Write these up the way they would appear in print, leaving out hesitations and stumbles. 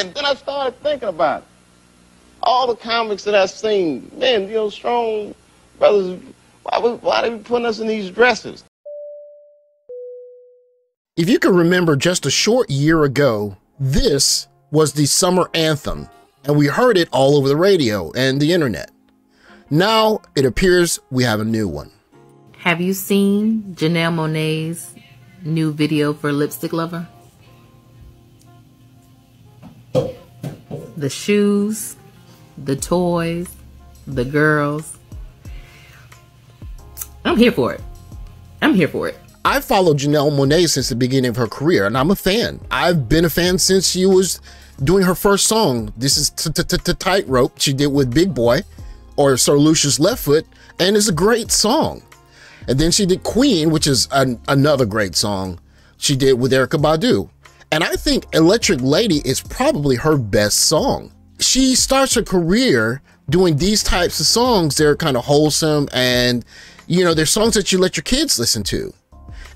And then I started thinking about it. All the comics that I've seen, man, you know, strong brothers, why they be putting us in these dresses? If you can remember, just a short year ago, this was the summer anthem, and we heard it all over the radio and the internet. Now it appears we have a new one. Have you seen Janelle Monáe's new video for Lipstick Lover? The shoes, the toys, the girls. I'm here for it. I'm here for it. I followed Janelle Monáe since the beginning of her career, and I'm a fan. I've been a fan since she was doing her first song. This is Tightrope she did with Big Boy, or Sir Lucius Left Foot, and it's a great song. And then she did Queen, which is another great song she did with Erykah Badu. And I think Electric Lady is probably her best song. She starts her career doing these types of songs. They're kind of wholesome, and you know, they're songs that you let your kids listen to.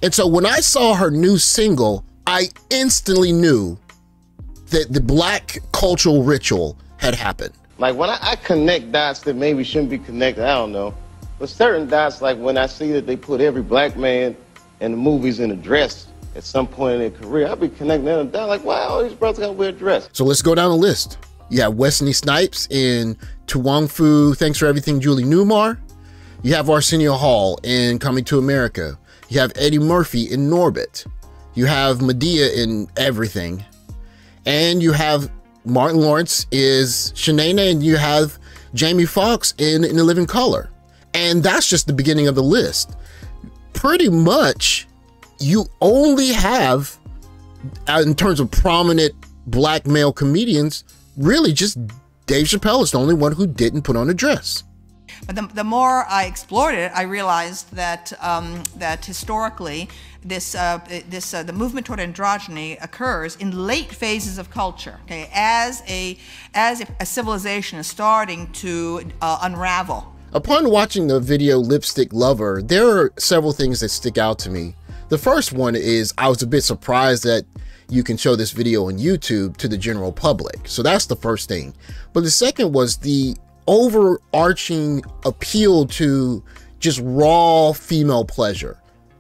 And so when I saw her new single, I instantly knew that the Black cultural ritual had happened. Like when I connect dots that maybe shouldn't be connected, I don't know. But certain dots, like when I see that they put every black man in the movies in a dress at some point in their career, I'll be connecting them down like, wow, all these brothers got to wear a dress. So let's go down the list. You have Wesley Snipes in To Wong Fu, Thanks for Everything, Julie Newmar. You have Arsenio Hall in Coming to America. You have Eddie Murphy in Norbit. You have Medea in Everything. And you have Martin Lawrence is Shanae, and you have Jamie Foxx in The Living Color. And that's just the beginning of the list. Pretty much, you only have, in terms of prominent black male comedians, really just Dave Chappelle is the only one who didn't put on a dress. But the more I explored it, I realized that that historically, the movement toward androgyny occurs in late phases of culture. Okay, as a civilization is starting to unravel. Upon watching the video Lipstick Lover, there are several things that stick out to me. The first one is I was a bit surprised that you can show this video on YouTube to the general public. So that's the first thing. But the second was the overarching appeal to just raw female pleasure.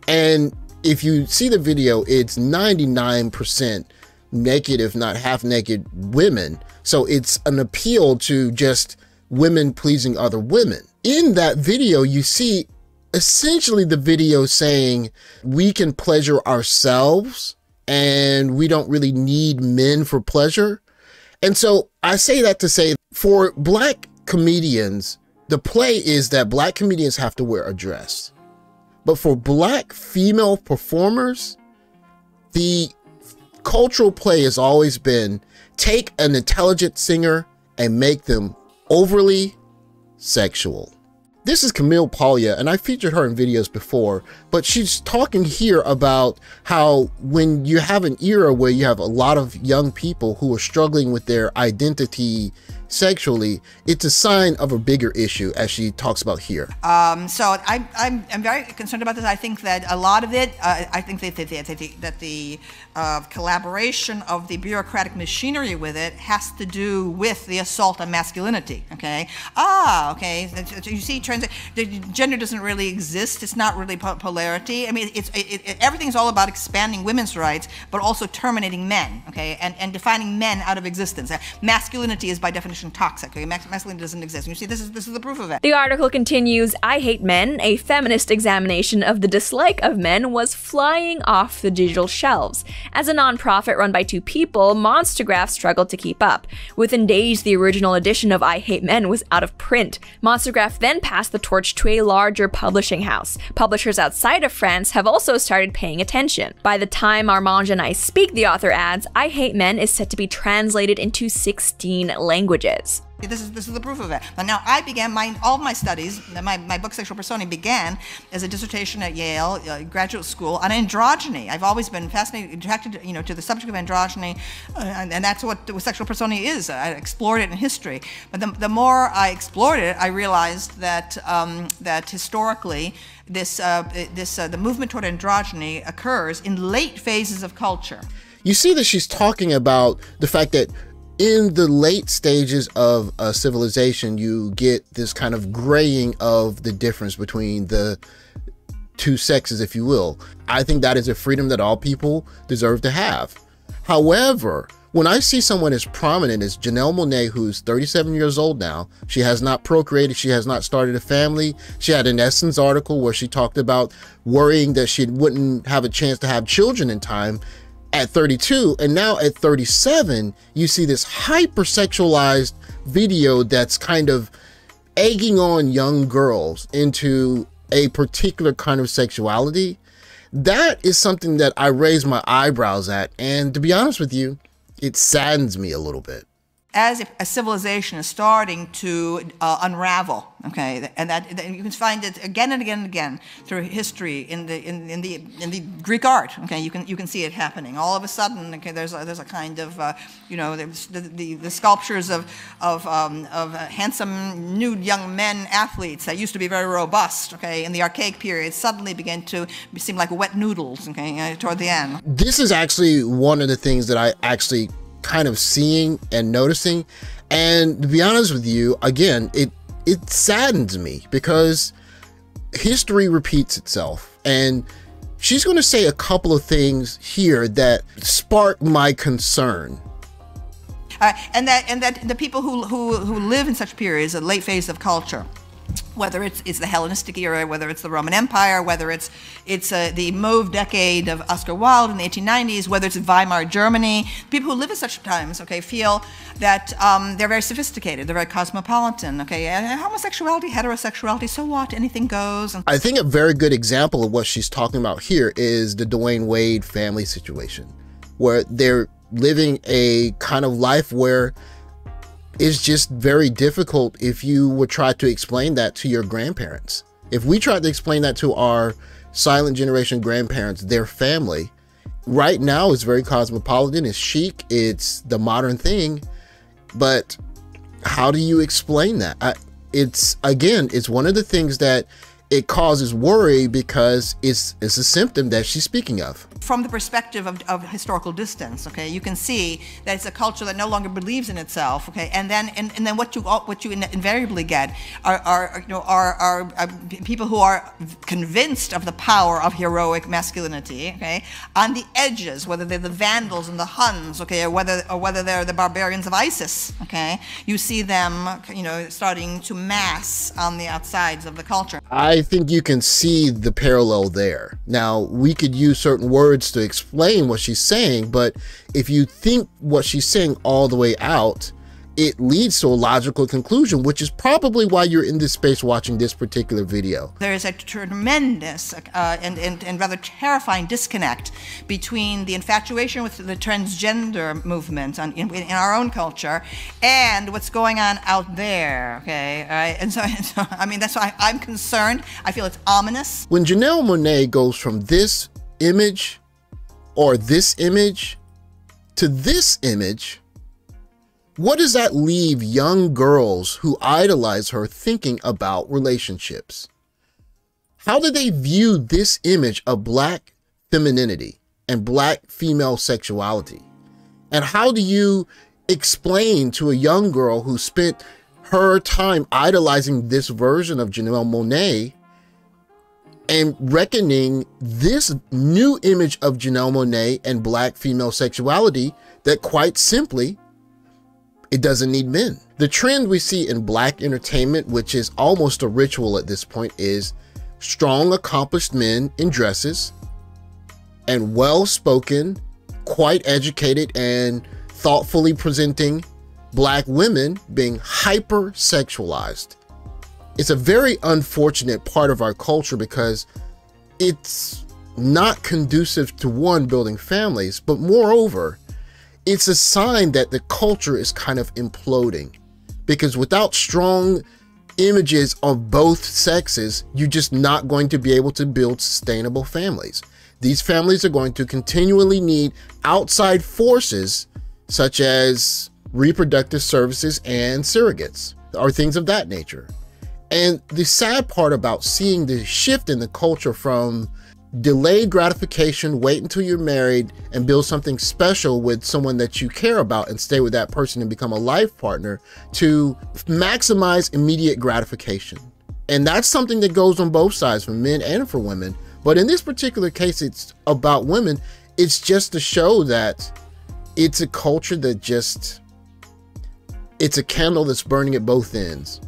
And if you see the video, it's 99% naked, if not half naked women. So it's an appeal to just women pleasing other women. In that video, you see essentially the video saying we can pleasure ourselves and we don't really need men for pleasure. And so I say that to say, for black comedians, the play is that black comedians have to wear a dress. But for black female performers, the cultural play has always been take an intelligent singer and make them overly sexual. This is Camille Paglia, and I featured her in videos before, but she's talking here about how when you have an era where you have a lot of young people who are struggling with their identity sexually, it's a sign of a bigger issue, as she talks about here. So I'm very concerned about this. I think that a lot of it, I think that the collaboration of the bureaucratic machinery with it has to do with the assault on masculinity. Okay. Okay. So you see, gender doesn't really exist. It's not really polarity. I mean, everything's all about expanding women's rights, but also terminating men. Okay, and defining men out of existence. Masculinity is by definition toxic. Okay, masculinity doesn't exist. And you see, this is the proof of it. The article continues, I Hate Men, a feminist examination of the dislike of men, was flying off the digital shelves. As a nonprofit run by two people, Monstergraph struggled to keep up. Within days, the original edition of I Hate Men was out of print. Monstergraph then passed the torch to a larger publishing house. Publishers outside of France have also started paying attention. By the time Armand and I speak, the author adds, I Hate Men is set to be translated into 16 languages. This is the proof of it. Now, I began all of my studies, my book Sexual Personae began as a dissertation at Yale graduate school on androgyny. I've always been fascinated, attracted, to the subject of androgyny, and that's what Sexual Personae is. I explored it in history, but the more I explored it, I realized that that historically, the movement toward androgyny occurs in late phases of culture. You see that she's talking about the fact that in the late stages of a civilization, you get this kind of graying of the difference between the two sexes, if you will. I think that is a freedom that all people deserve to have. However, when I see someone as prominent as Janelle Monáe, who's 37 years old now, she has not procreated, she has not started a family. She had an Essence article where she talked about worrying that she wouldn't have a chance to have children in time at 32, and now at 37, you see this hypersexualized video that's kind of egging on young girls into a particular kind of sexuality. That is something that I raise my eyebrows at, and to be honest with you, it saddens me a little bit. As a civilization is starting to unravel, okay, and that you can find it again and again and again through history in the Greek art, okay, you can see it happening. All of a sudden, okay, there's a kind of you know, the sculptures of handsome nude young men athletes that used to be very robust, okay, in the archaic period suddenly began to seem like wet noodles, okay, toward the end. This is actually one of the things that I actually kind of seeing and noticing, and to be honest with you, again, it saddens me because history repeats itself, and she's going to say a couple of things here that spark my concern. And that the people who live in such periods, a late phase of culture, whether it's the Hellenistic era, whether it's the Roman Empire, whether it's the Mauve decade of Oscar Wilde in the 1890s, whether it's Weimar Germany, people who live at such times, okay, feel that they're very sophisticated, they're very cosmopolitan, okay, homosexuality, heterosexuality, so what, anything goes. I think a very good example of what she's talking about here is the Dwayne Wade family situation, where they're living a kind of life where it's just very difficult if you would try to explain that to your grandparents. If we tried to explain that to our silent generation grandparents, their family, right now it's very cosmopolitan, it's chic, it's the modern thing, but how do you explain that? It's one of the things that it causes worry because it's a symptom that she's speaking of. From the perspective of historical distance, okay, you can see that it's a culture that no longer believes in itself, okay, and then what you invariably get are people who are convinced of the power of heroic masculinity, okay, on the edges, whether they're the Vandals and the Huns, okay, or whether they're the barbarians of ISIS, okay, you see them, you know, starting to mass on the outsides of the culture. I think you can see the parallel there. Now, we could use certain words to explain what she's saying, but if you think what she's saying all the way out, it leads to a logical conclusion, which is probably why you're in this space watching this particular video. There is a tremendous and rather terrifying disconnect between the infatuation with the transgender movement in our own culture and what's going on out there, okay? And so I mean, that's why I'm concerned. I feel it's ominous. When Janelle Monáe goes from this image or this image to this image, what does that leave young girls who idolize her thinking about relationships? How do they view this image of Black femininity and Black female sexuality? And how do you explain to a young girl who spent her time idolizing this version of Janelle Monáe and reckoning this new image of Janelle Monáe and Black female sexuality that quite simply, it doesn't need men? The trend we see in Black entertainment, which is almost a ritual at this point, is strong, accomplished men in dresses and well-spoken, quite educated and thoughtfully presenting Black women being hypersexualized. It's a very unfortunate part of our culture because it's not conducive to, one, building families, but moreover, it's a sign that the culture is kind of imploding, because without strong images of both sexes, you're just not going to be able to build sustainable families. These families are going to continually need outside forces such as reproductive services and surrogates or things of that nature. And the sad part about seeing the shift in the culture from delayed gratification, wait until you're married and build something special with someone that you care about and stay with that person and become a life partner to maximize immediate gratification. And that's something that goes on both sides, for men and for women. But in this particular case, it's about women. It's just to show that it's a culture that just, it's a candle that's burning at both ends.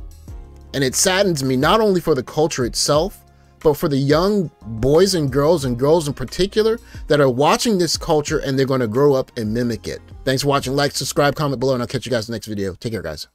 And it saddens me, not only for the culture itself, but for the young boys and girls in particular that are watching this culture and they're going to grow up and mimic it. Thanks for watching. Like, subscribe, comment below, and I'll catch you guys in the next video. Take care, guys.